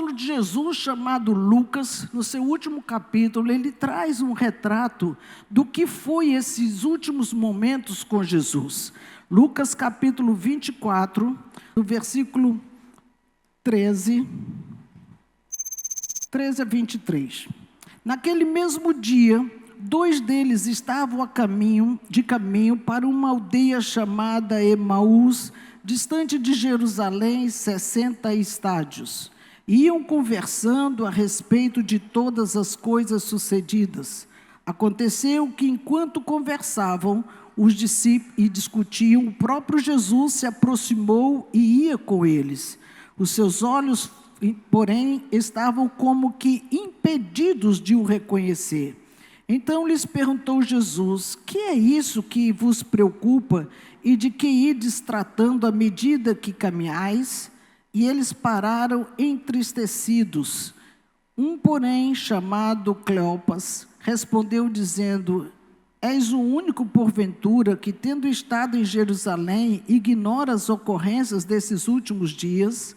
apóstolo de Jesus, chamado Lucas, no seu último capítulo, ele traz um retrato do que foi esses últimos momentos com Jesus. Lucas capítulo 24, no versículo 13 a 23. Naquele mesmo dia, 2 deles estavam de caminho para uma aldeia chamada Emaús, distante de Jerusalém, 60 estádios. Iam conversando a respeito de todas as coisas sucedidas. Aconteceu que, enquanto conversavam, os discípulos e discutiam, o próprio Jesus se aproximou e ia com eles. Os seus olhos, porém, estavam como que impedidos de o reconhecer. Então lhes perguntou Jesus: que é isso que vos preocupa e de que ides tratando à medida que caminhais? E eles pararam entristecidos. Um, porém, chamado Cleopas, respondeu dizendo: és o único, porventura, que, tendo estado em Jerusalém, ignora as ocorrências desses últimos dias?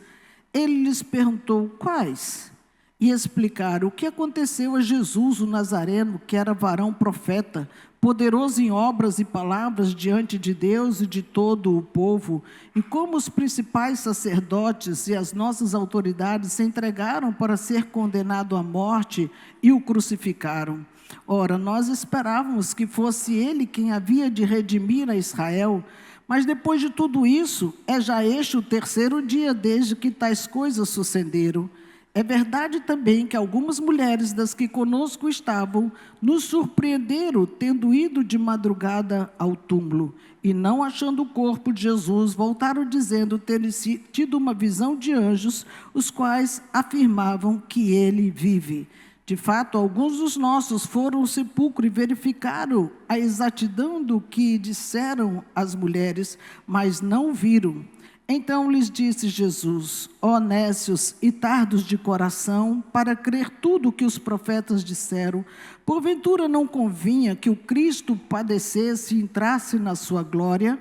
Ele lhes perguntou: quais? E explicaram o que aconteceu a Jesus, o Nazareno, que era varão profeta, poderoso em obras e palavras diante de Deus e de todo o povo, e como os principais sacerdotes e as nossas autoridades se entregaram para ser condenado à morte e o crucificaram. Ora, nós esperávamos que fosse ele quem havia de redimir a Israel, mas depois de tudo isso, é já este o 3º dia desde que tais coisas sucederam. É verdade também que algumas mulheres das que conosco estavam nos surpreenderam, tendo ido de madrugada ao túmulo, e não achando o corpo de Jesus, voltaram dizendo terem tido uma visão de anjos, os quais afirmavam que ele vive. De fato, alguns dos nossos foram ao sepulcro e verificaram a exatidão do que disseram as mulheres, mas não viram. Então lhes disse Jesus: ó nécios e tardos de coração, para crer tudo o que os profetas disseram, porventura não convinha que o Cristo padecesse e entrasse na sua glória?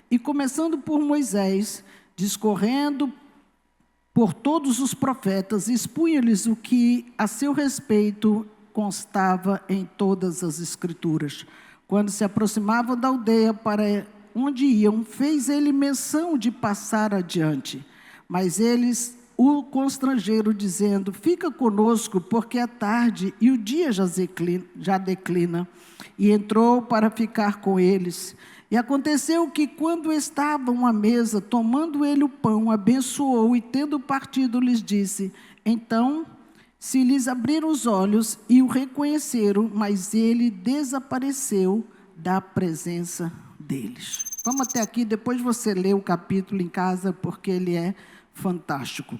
E começando por Moisés, discorrendo por todos os profetas, expunha-lhes o que a seu respeito constava em todas as Escrituras. Quando se aproximavam da aldeia para onde iam, fez ele menção de passar adiante. Mas eles o constrangeram, dizendo: fica conosco, porque é tarde e o dia já declina. E entrou para ficar com eles. E aconteceu que, quando estavam à mesa, tomando ele o pão, abençoou e, tendo partido, lhes disse. Então se lhes abriram os olhos e o reconheceram, mas ele desapareceu da presença deles. Vamos até aqui, depois você lê o capítulo em casa, porque ele é fantástico.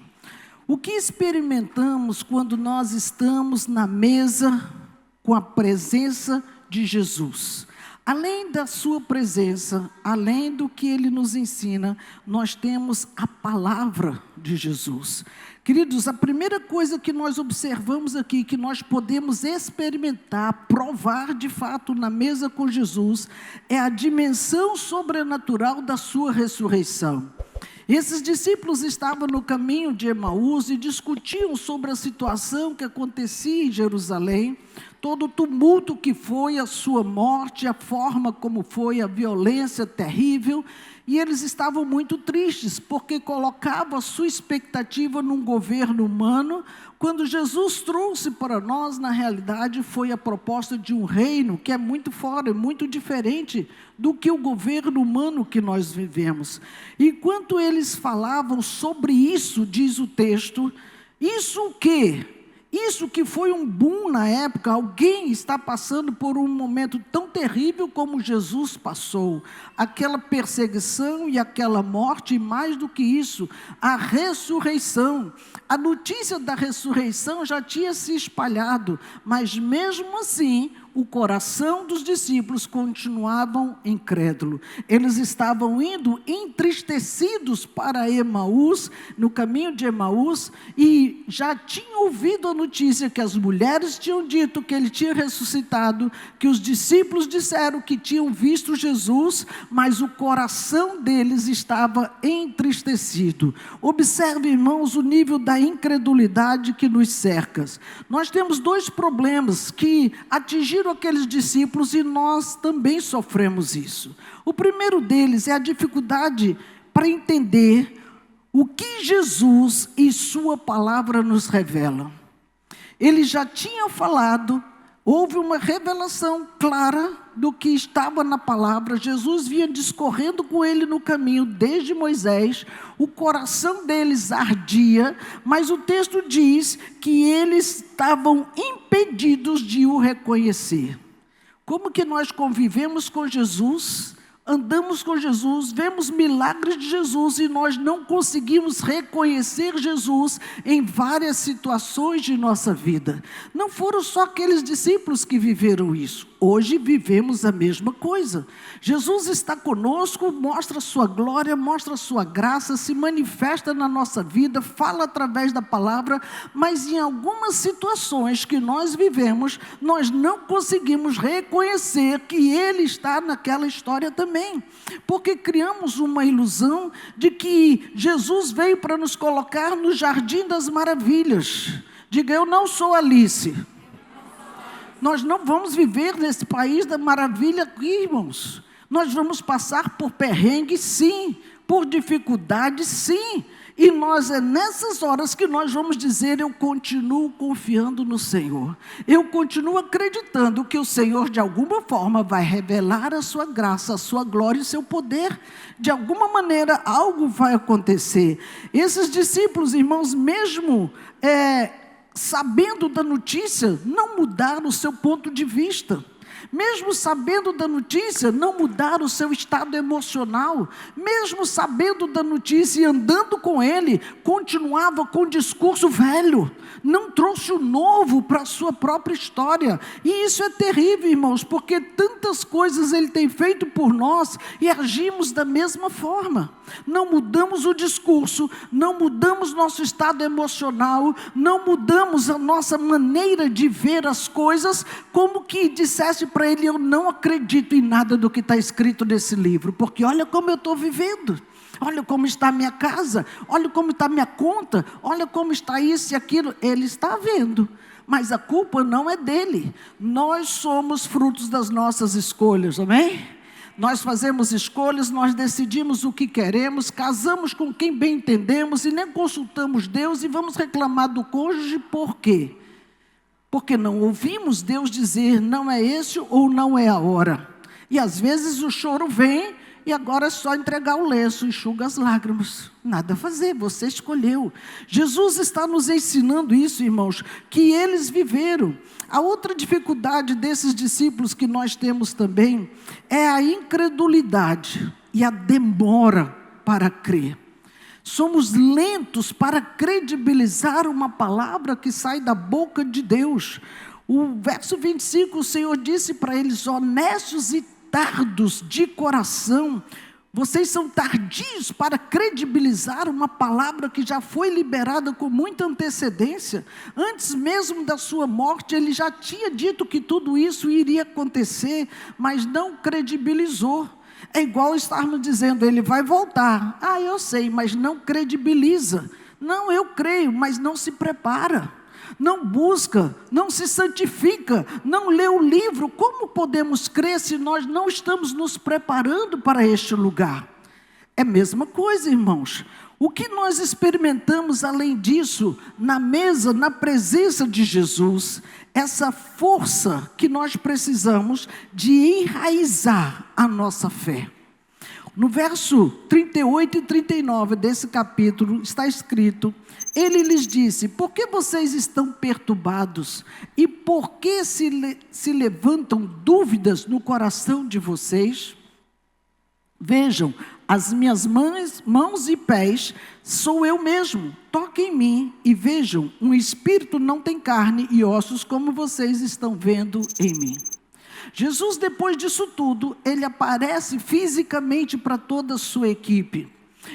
O que experimentamos quando nós estamos na mesa com a presença de Jesus? Além da sua presença, além do que ele nos ensina, nós temos a palavra de Jesus. Queridos, a primeira coisa que nós observamos aqui, que nós podemos experimentar, provar de fato na mesa com Jesus, é a dimensão sobrenatural da sua ressurreição. Esses discípulos estavam no caminho de Emaús e discutiam sobre a situação que acontecia em Jerusalém, todo o tumulto que foi a sua morte, a forma como foi a violência terrível, e eles estavam muito tristes, porque colocavam a sua expectativa num governo humano, quando Jesus trouxe para nós, na realidade, foi a proposta de um reino que é muito fora, muito diferente do que o governo humano que nós vivemos. Enquanto eles falavam sobre isso, diz o texto, isso o quê? Isso que foi um boom na época, alguém está passando por um momento tão terrível como Jesus passou. Aquela perseguição e aquela morte, e mais do que isso, a ressurreição. A notícia da ressurreição já tinha se espalhado, mas mesmo assim, o coração dos discípulos continuavam incrédulo. Eles estavam indo entristecidos para Emaús, no caminho de Emaús, e já tinham ouvido a notícia que as mulheres tinham dito que ele tinha ressuscitado, que os discípulos disseram que tinham visto Jesus, mas o coração deles estava entristecido. Observe, irmãos, o nível da incredulidade que nos cerca. Nós temos dois problemas que atingiram aqueles discípulos e nós também sofremos isso. O primeiro deles é a dificuldade para entender o que Jesus e sua palavra nos revelam. Ele já tinha falado, houve uma revelação clara do que estava na palavra. Jesus vinha discorrendo com ele no caminho desde Moisés, o coração deles ardia, mas o texto diz que eles estavam impedidos de o reconhecer. Como que nós convivemos com Jesus, andamos com Jesus, vemos milagres de Jesus e nós não conseguimos reconhecer Jesus em várias situações de nossa vida? Não foram só aqueles discípulos que viveram isso. Hoje vivemos a mesma coisa. Jesus está conosco, mostra a sua glória, mostra a sua graça, se manifesta na nossa vida, fala através da palavra, mas em algumas situações que nós vivemos, nós não conseguimos reconhecer que Ele está naquela história também, porque criamos uma ilusão de que Jesus veio para nos colocar no jardim das maravilhas. Diga, eu não sou Alice. Nós não vamos viver nesse país da maravilha aqui, irmãos. Nós vamos passar por perrengue, sim, por dificuldade, sim. E é nessas horas que nós vamos dizer, eu continuo confiando no Senhor. Eu continuo acreditando que o Senhor, de alguma forma, vai revelar a sua graça, a sua glória e o seu poder. De alguma maneira, algo vai acontecer. Esses discípulos, irmãos, mesmo sabendo da notícia, não mudaram o seu ponto de vista. Mesmo sabendo da notícia, não mudaram o seu estado emocional. Mesmo sabendo da notícia e andando com ele, continuava com o discurso velho. Não trouxe o novo para a sua própria história. E isso é terrível, irmãos, porque tantas coisas ele tem feito por nós e agimos da mesma forma. Não mudamos o discurso, não mudamos nosso estado emocional, não mudamos a nossa maneira de ver as coisas, como que dissesse para ele, eu não acredito em nada do que está escrito nesse livro, porque olha como eu estou vivendo, olha como está a minha casa, olha como está a minha conta, olha como está isso e aquilo. Ele está vendo, mas a culpa não é dele. Nós somos frutos das nossas escolhas, amém? Nós fazemos escolhas, nós decidimos o que queremos, casamos com quem bem entendemos e nem consultamos Deus e vamos reclamar do cônjuge. Por quê? Porque não ouvimos Deus dizer, não é esse ou não é a hora. E às vezes o choro vem e agora é só entregar o lenço, enxuga as lágrimas. Nada a fazer, você escolheu. Jesus está nos ensinando isso, irmãos, que eles viveram. A outra dificuldade desses discípulos que nós temos também é a incredulidade e a demora para crer. Somos lentos para credibilizar uma palavra que sai da boca de Deus. O verso 25, o Senhor disse para eles, honestos e tardos de coração, vocês são tardios para credibilizar uma palavra que já foi liberada com muita antecedência. Antes mesmo da sua morte, ele já tinha dito que tudo isso iria acontecer, mas não credibilizou. É igual estarmos dizendo, ele vai voltar. Ah, eu sei, mas não credibiliza. Não, eu creio, mas não se prepara. Não busca, não se santifica, não lê o livro. Como podemos crer se nós não estamos nos preparando para este lugar? É a mesma coisa, irmãos. O que nós experimentamos além disso, na mesa, na presença de Jesus, essa força que nós precisamos de enraizar a nossa fé. No verso 38 e 39 desse capítulo está escrito, ele lhes disse, por que vocês estão perturbados? E por que se levantam dúvidas no coração de vocês? Vejam, as minhas mãos e pés, sou eu mesmo. Toquem em mim e vejam, um espírito não tem carne e ossos como vocês estão vendo em mim. Jesus, depois disso tudo, ele aparece fisicamente para toda a sua equipe.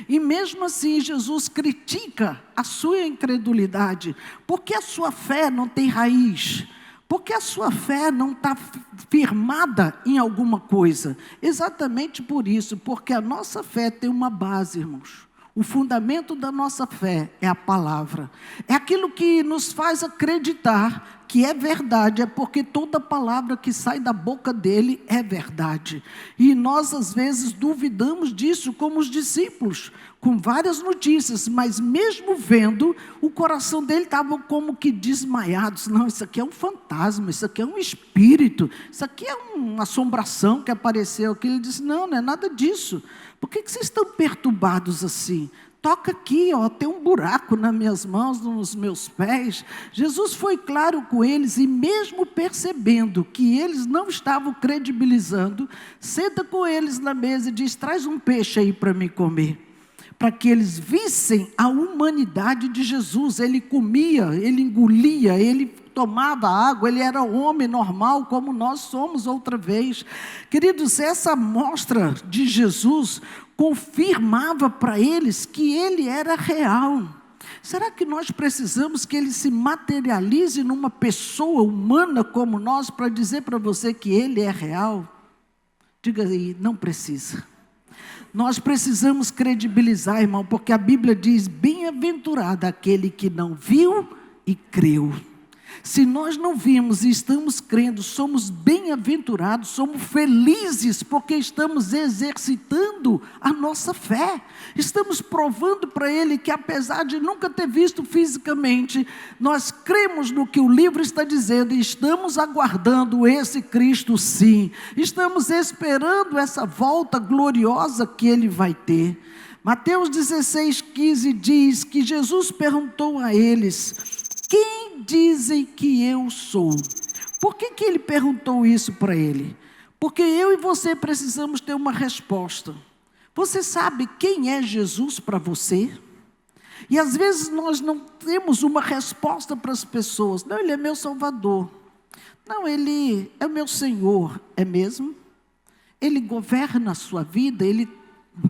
E mesmo assim, Jesus critica a sua incredulidade, porque a sua fé não tem raiz, porque a sua fé não está firmada em alguma coisa. Exatamente por isso, porque a nossa fé tem uma base, irmãos. O fundamento da nossa fé é a palavra. É aquilo que nos faz acreditar que é verdade, é porque toda palavra que sai da boca dele é verdade. E nós, às vezes, duvidamos disso, como os discípulos, com várias notícias, mas mesmo vendo, o coração dele estava como que desmaiado. Não, isso aqui é um fantasma, isso aqui é um espírito, isso aqui é uma assombração que apareceu aqui. Ele disse, não é nada disso. Por que vocês estão perturbados assim? Toca aqui, ó, tem um buraco nas minhas mãos, nos meus pés. Jesus foi claro com eles e mesmo percebendo que eles não estavam credibilizando, senta com eles na mesa e diz, traz um peixe aí para mim comer. Para que eles vissem a humanidade de Jesus. Ele comia, ele engolia, ele tomava água, ele era homem normal como nós somos outra vez. Queridos, essa mostra de Jesus confirmava para eles que ele era real. Será que nós precisamos que ele se materialize numa pessoa humana como nós para dizer para você que ele é real? Diga aí, não precisa. Nós precisamos credibilizar, irmão, porque a Bíblia diz, bem-aventurado aquele que não viu e creu. Se nós não vimos e estamos crendo, somos bem-aventurados, somos felizes, porque estamos exercitando a nossa fé. Estamos provando para ele que, apesar de nunca ter visto fisicamente, nós cremos no que o livro está dizendo e estamos aguardando esse Cristo sim. Estamos esperando essa volta gloriosa que ele vai ter. Mateus 16:15 diz que Jesus perguntou a eles, quem dizem que eu sou? Por que ele perguntou isso para ele? Porque eu e você precisamos ter uma resposta. Você sabe quem é Jesus para você? E às vezes nós não temos uma resposta para as pessoas. Não, ele é meu Salvador. Não, ele é meu Senhor. É mesmo? Ele governa a sua vida, ele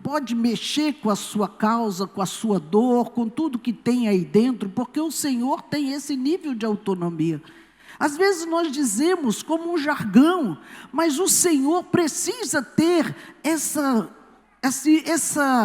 pode mexer com a sua causa, com a sua dor, com tudo que tem aí dentro, porque o Senhor tem esse nível de autonomia. Às vezes nós dizemos como um jargão, mas o Senhor precisa ter essa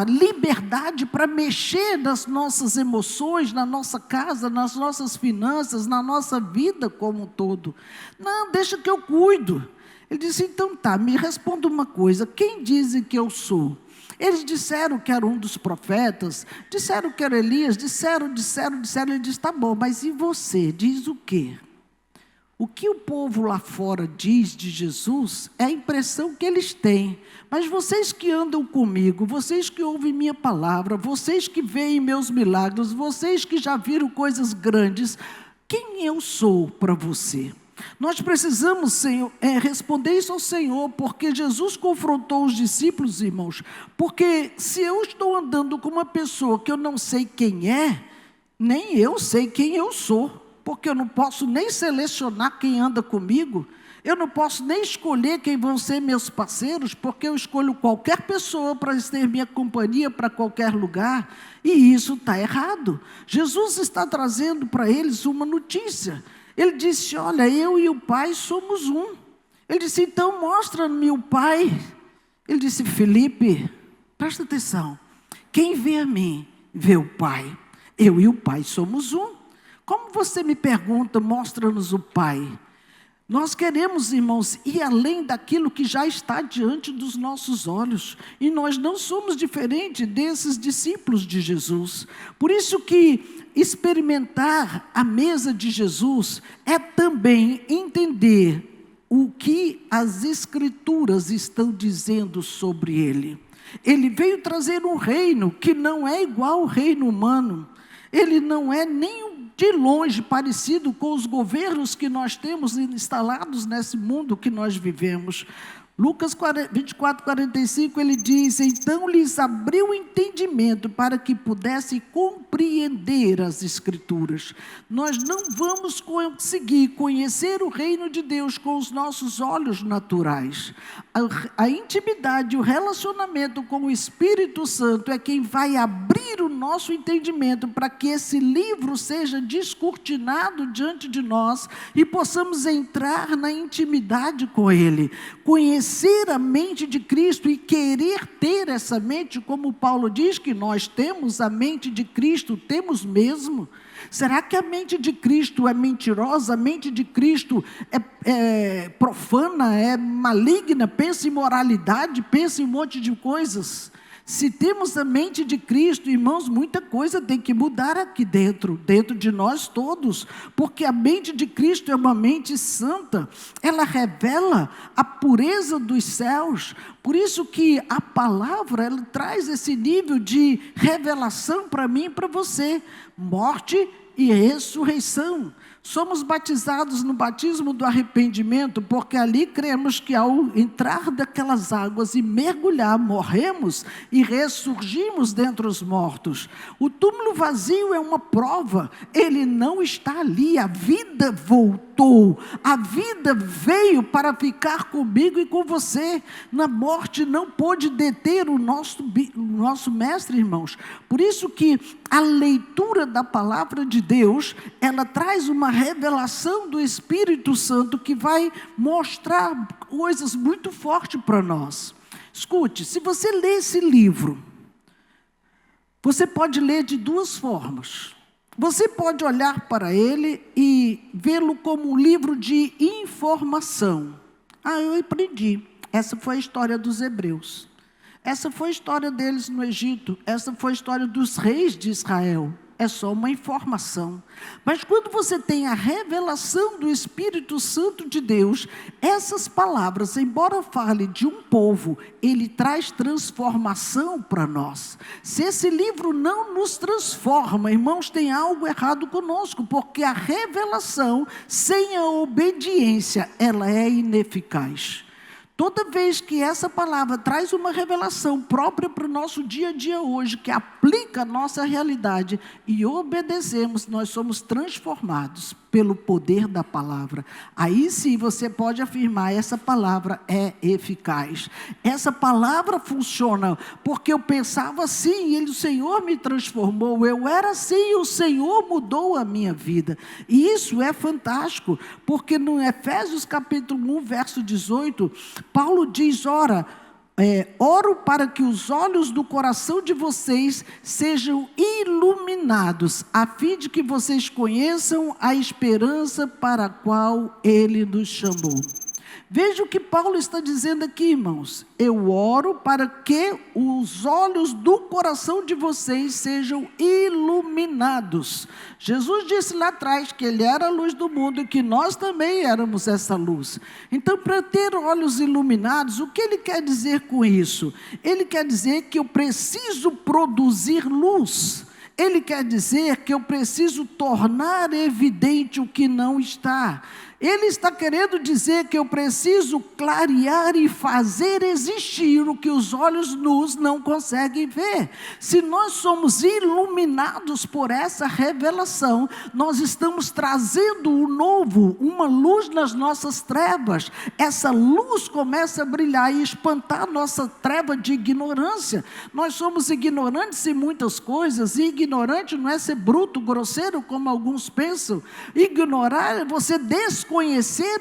liberdade para mexer nas nossas emoções, na nossa casa, nas nossas finanças, na nossa vida como um todo. Não, deixa que eu cuido. Ele disse, então tá, me responda uma coisa, quem dizem que eu sou? Eles disseram que era um dos profetas, disseram que era Elias, disseram. Ele disse, tá bom, mas e você, diz o quê? O que o povo lá fora diz de Jesus é a impressão que eles têm. Mas vocês que andam comigo, vocês que ouvem minha palavra, vocês que veem meus milagres, vocês que já viram coisas grandes, quem eu sou para você? Nós precisamos, Senhor, responder isso ao Senhor, porque Jesus confrontou os discípulos, irmãos, porque se eu estou andando com uma pessoa que eu não sei quem é, nem eu sei quem eu sou, porque eu não posso nem selecionar quem anda comigo, eu não posso nem escolher quem vão ser meus parceiros, porque eu escolho qualquer pessoa para ter minha companhia para qualquer lugar, e isso está errado. Jesus está trazendo para eles uma notícia. Ele disse, olha, eu e o Pai somos um. Ele disse, então mostra-me o Pai. Ele disse, Felipe, presta atenção, quem vê a mim, vê o Pai. Eu e o Pai somos um. Como você me pergunta, mostra-nos o Pai? Nós queremos, irmãos, ir além daquilo que já está diante dos nossos olhos. E nós não somos diferentes desses discípulos de Jesus. Por isso que experimentar a mesa de Jesus é também entender o que as Escrituras estão dizendo sobre Ele. Ele veio trazer um reino que não é igual ao reino humano. Ele não é nem de longe parecido com os governos que nós temos instalados nesse mundo que nós vivemos. Lucas 24, 45, ele diz: então lhes abriu o entendimento para que pudessem compreender as Escrituras. Nós não vamos conseguir conhecer o reino de Deus com os nossos olhos naturais. A intimidade, o relacionamento com o Espírito Santo é quem vai abrir o nosso entendimento para que esse livro seja descortinado diante de nós e possamos entrar na intimidade com ele, conhecer a mente de Cristo e querer ter essa mente, como Paulo diz que nós temos a mente de Cristo, temos mesmo? Será que a mente de Cristo é mentirosa? A mente de Cristo é profana, é maligna, pensa em moralidade, pensa em um monte de coisas? Se temos a mente de Cristo, irmãos, muita coisa tem que mudar aqui dentro de nós todos, porque a mente de Cristo é uma mente santa, ela revela a pureza dos céus. Por isso que a palavra, ela traz esse nível de revelação para mim e para você, morte e ressurreição. Somos batizados no batismo do arrependimento, porque ali cremos que ao entrar daquelas águas e mergulhar, morremos e ressurgimos dentre os mortos. O túmulo vazio é uma prova, ele não está ali, a vida voltou, a vida veio para ficar comigo e com você. Na morte não pôde deter o nosso mestre, irmãos. Por isso que a leitura da palavra de Deus, ela traz uma revelação do Espírito Santo que vai mostrar coisas muito fortes para nós. Escute, se você ler esse livro, você pode ler de duas formas. Você pode olhar para ele e vê-lo como um livro de informação. Eu aprendi. Essa foi a história dos hebreus. Essa foi a história deles no Egito. Essa foi a história dos reis de Israel. É só uma informação. Mas quando você tem a revelação do Espírito Santo de Deus, essas palavras, embora fale de um povo, ele traz transformação para nós. Se esse livro não nos transforma, irmãos, tem algo errado conosco, porque a revelação sem a obediência, ela é ineficaz. Toda vez que essa palavra traz uma revelação própria para o nosso dia a dia hoje, que aplica a nossa realidade e obedecemos, nós somos transformados pelo poder da palavra. Aí sim você pode afirmar, essa palavra é eficaz. Essa palavra funciona, porque eu pensava assim, e o Senhor me transformou, eu era assim e o Senhor mudou a minha vida. E isso é fantástico, porque no Efésios capítulo 1, verso 18, Paulo diz, oro para que os olhos do coração de vocês sejam iluminados, a fim de que vocês conheçam a esperança para a qual Ele nos chamou. Veja o que Paulo está dizendo aqui, irmãos. Eu oro para que os olhos do coração de vocês sejam iluminados. Jesus disse lá atrás que Ele era a luz do mundo e que nós também éramos essa luz. Então, para ter olhos iluminados, o que Ele quer dizer com isso? Ele quer dizer que eu preciso produzir luz. Ele quer dizer que eu preciso tornar evidente o que não está. Ele está querendo dizer que eu preciso clarear e fazer existir o que os olhos nus não conseguem ver. Se nós somos iluminados por essa revelação, nós estamos trazendo o novo, uma luz nas nossas trevas. Essa luz começa a brilhar e espantar a nossa treva de ignorância. Nós somos ignorantes em muitas coisas, e ignorante não é ser bruto, grosseiro, como alguns pensam. Ignorar é você desconhecer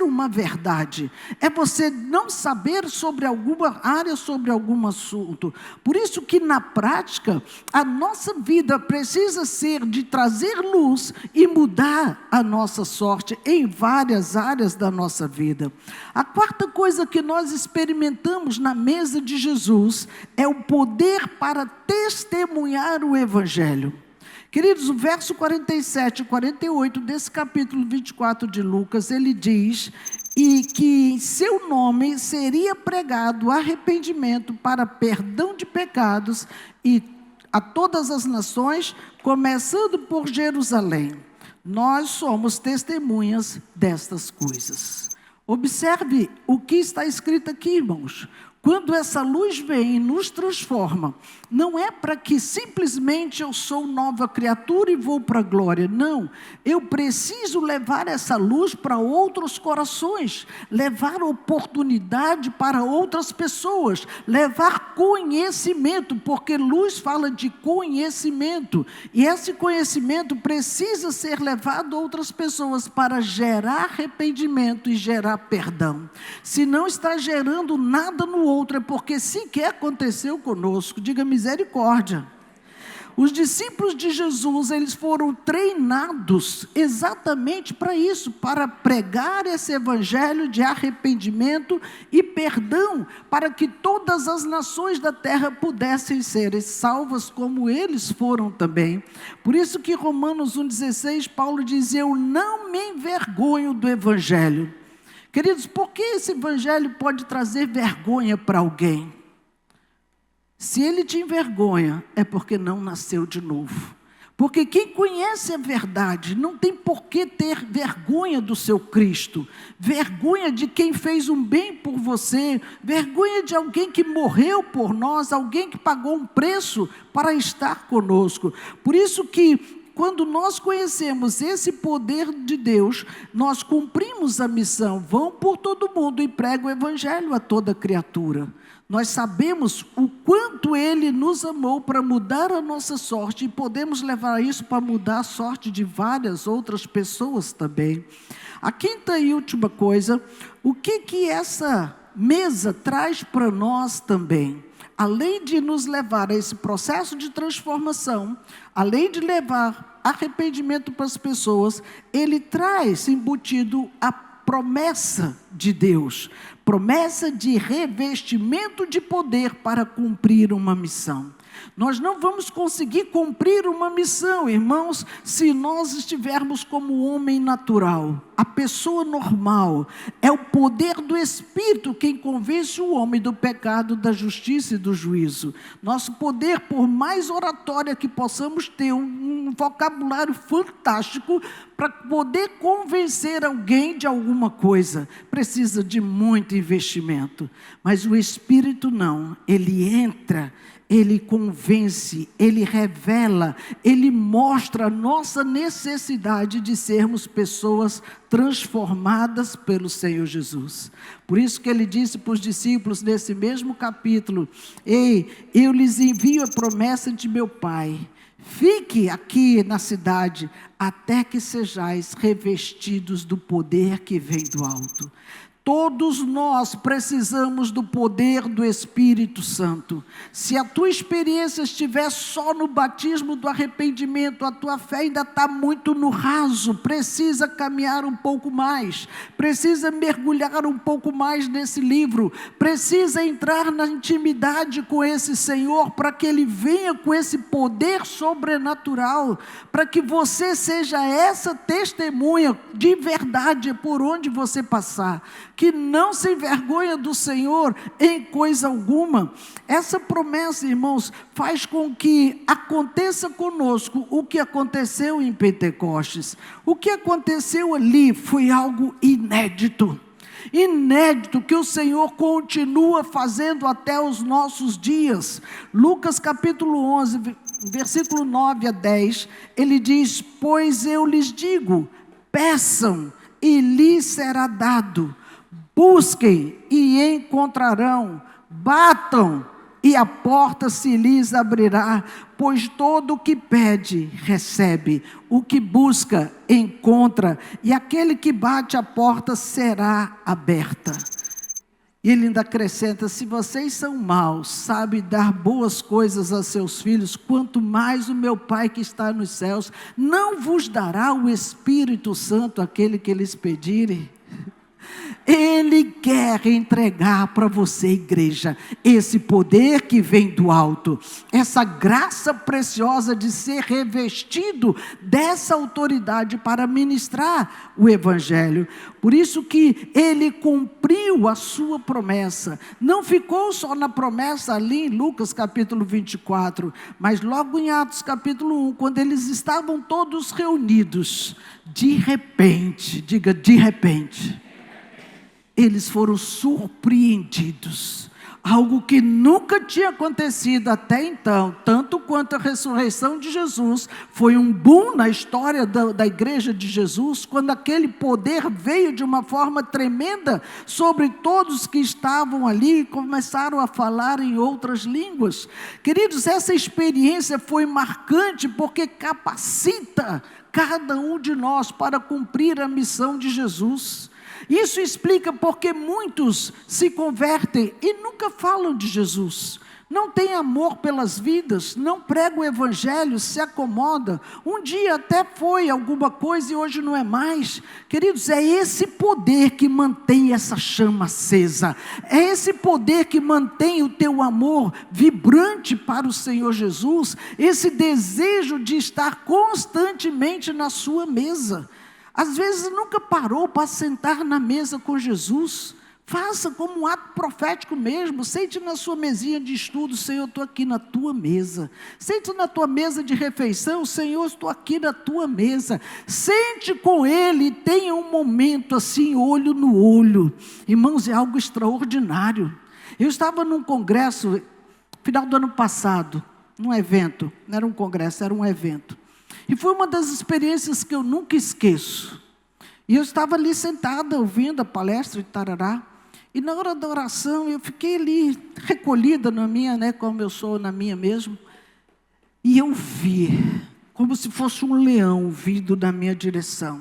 uma verdade, é você não saber sobre alguma área, sobre algum assunto. Por isso que na prática, a nossa vida precisa ser de trazer luz e mudar a nossa sorte em várias áreas da nossa vida. A quarta coisa que nós experimentamos na mesa de Jesus é o poder para testemunhar o Evangelho. Queridos, o verso 47 e 48 desse capítulo 24 de Lucas, ele diz que em seu nome seria pregado arrependimento para perdão de pecados e a todas as nações, começando por Jerusalém. Nós somos testemunhas destas coisas. Observe o que está escrito aqui, irmãos. Quando essa luz vem e nos transforma, não é para que simplesmente eu sou nova criatura e vou para a glória. Não, eu preciso levar essa luz para outros corações, levar oportunidade para outras pessoas, levar conhecimento, porque luz fala de conhecimento, e esse conhecimento precisa ser levado a outras pessoas para gerar arrependimento e gerar perdão. Se não está gerando nada no outro, é porque sequer aconteceu conosco. Diga misericórdia. Os discípulos de Jesus, eles foram treinados exatamente para isso, para pregar esse evangelho de arrependimento e perdão, para que todas as nações da terra pudessem ser salvas como eles foram também. Por isso que Romanos 1,16, Paulo diz: eu não me envergonho do evangelho. Queridos, por que esse evangelho pode trazer vergonha para alguém? Se ele te envergonha, é porque não nasceu de novo. Porque quem conhece a verdade não tem por que ter vergonha do seu Cristo, vergonha de quem fez um bem por você, vergonha de alguém que morreu por nós, alguém que pagou um preço para estar conosco. Por isso que quando nós conhecemos esse poder de Deus, nós cumprimos a missão: vão por todo mundo e pregam o evangelho a toda criatura. Nós sabemos o quanto Ele nos amou para mudar a nossa sorte, e podemos levar isso para mudar a sorte de várias outras pessoas também. A quinta e última coisa, o que essa mesa traz para nós também? Além de nos levar a esse processo de transformação, além de levar arrependimento para as pessoas, ele traz embutido a promessa de Deus, promessa de revestimento de poder para cumprir uma missão. Nós não vamos conseguir cumprir uma missão, irmãos, se nós estivermos como o homem natural, a pessoa normal. É o poder do Espírito quem convence o homem do pecado, da justiça e do juízo. Nosso poder, por mais oratória que possamos ter, um vocabulário fantástico para poder convencer alguém de alguma coisa, precisa de muito investimento. Mas o Espírito não, ele entra, ele convence, ele revela, ele mostra a nossa necessidade de sermos pessoas transformadas pelo Senhor Jesus. Por isso que ele disse para os discípulos nesse mesmo capítulo: ei, eu lhes envio a promessa de meu Pai. Fique aqui na cidade até que sejais revestidos do poder que vem do alto. Todos nós precisamos do poder do Espírito Santo. Se a tua experiência estiver só no batismo do arrependimento, a tua fé ainda está muito no raso, precisa caminhar um pouco mais, precisa mergulhar um pouco mais nesse livro, precisa entrar na intimidade com esse Senhor, para que Ele venha com esse poder sobrenatural, para que você seja essa testemunha de verdade por onde você passar, que não se envergonha do Senhor em coisa alguma. Essa promessa, irmãos, faz com que aconteça conosco o que aconteceu em Pentecostes. O que aconteceu ali foi algo inédito. Inédito, que o Senhor continua fazendo até os nossos dias. Lucas capítulo 11, versículo 9 a 10, ele diz: pois eu lhes digo, peçam e lhes será dado, busquem e encontrarão, batam e a porta se lhes abrirá, pois todo o que pede, recebe, o que busca, encontra, e aquele que bate a porta será aberta. E ele ainda acrescenta: se vocês são maus, sabem dar boas coisas a seus filhos, quanto mais o meu Pai que está nos céus não vos dará o Espírito Santo àquele que lhes pedirem. Ele quer entregar para você, igreja, esse poder que vem do alto, essa graça preciosa de ser revestido dessa autoridade para ministrar o Evangelho. Por isso que ele cumpriu a sua promessa. Não ficou só na promessa ali em Lucas capítulo 24, mas logo em Atos capítulo 1, quando eles estavam todos reunidos, de repente, diga de repente, eles foram surpreendidos. Algo que nunca tinha acontecido até então, tanto quanto a ressurreição de Jesus, foi um boom na história da igreja de Jesus, quando aquele poder veio de uma forma tremenda sobre todos que estavam ali e começaram a falar em outras línguas. Queridos, essa experiência foi marcante porque capacita cada um de nós para cumprir a missão de Jesus. Isso explica porque muitos se convertem e nunca falam de Jesus, não têm amor pelas vidas, não pregam o evangelho, se acomoda. Um dia até foi alguma coisa e hoje não é mais. Queridos, é esse poder que mantém essa chama acesa, é esse poder que mantém o teu amor vibrante para o Senhor Jesus, esse desejo de estar constantemente na sua mesa. Às vezes nunca parou para sentar na mesa com Jesus. Faça como um ato profético mesmo. Sente na sua mesinha de estudo: Senhor, eu estou aqui na tua mesa. Sente na tua mesa de refeição: Senhor, estou aqui na tua mesa. Sente com Ele e tenha um momento assim, olho no olho. Irmãos, é algo extraordinário. Eu estava num congresso, final do ano passado, num evento. Não era um congresso, era um evento. E foi uma das experiências que eu nunca esqueço. E eu estava ali sentada, ouvindo a palestra de tarará. E na hora da oração, eu fiquei ali, recolhida na minha, como eu sou na minha mesmo. E eu vi, como se fosse um leão vindo na minha direção.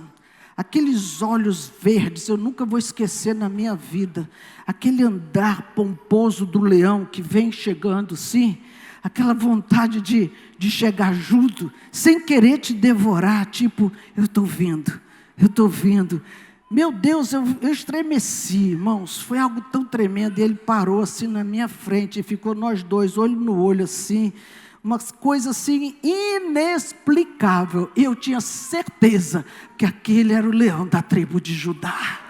Aqueles olhos verdes, eu nunca vou esquecer na minha vida. Aquele andar pomposo do leão que vem chegando, sim. Aquela vontade de chegar junto, sem querer te devorar, tipo, eu estou vindo. Meu Deus, eu estremeci, irmãos, foi algo tão tremendo. E ele parou assim na minha frente, e ficou nós dois, olho no olho assim, uma coisa assim inexplicável. Eu tinha certeza que aquele era o leão da tribo de Judá.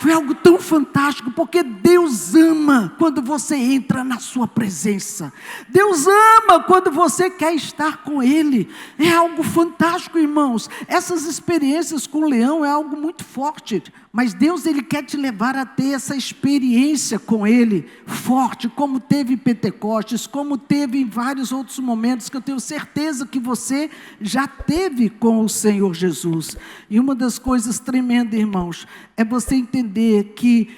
Foi algo tão fantástico, porque Deus ama quando você entra na sua presença. Deus ama quando você quer estar com Ele. É algo fantástico, irmãos. Essas experiências com o leão é algo muito forte. Mas Deus, Ele quer te levar a ter essa experiência com Ele, forte, como teve em Pentecostes, como teve em vários outros momentos, que eu tenho certeza que você já teve com o Senhor Jesus. E uma das coisas tremendas, irmãos, é você entender que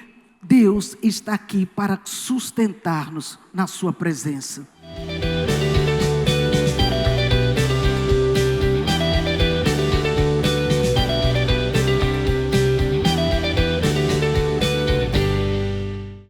Deus está aqui para sustentar-nos na sua presença.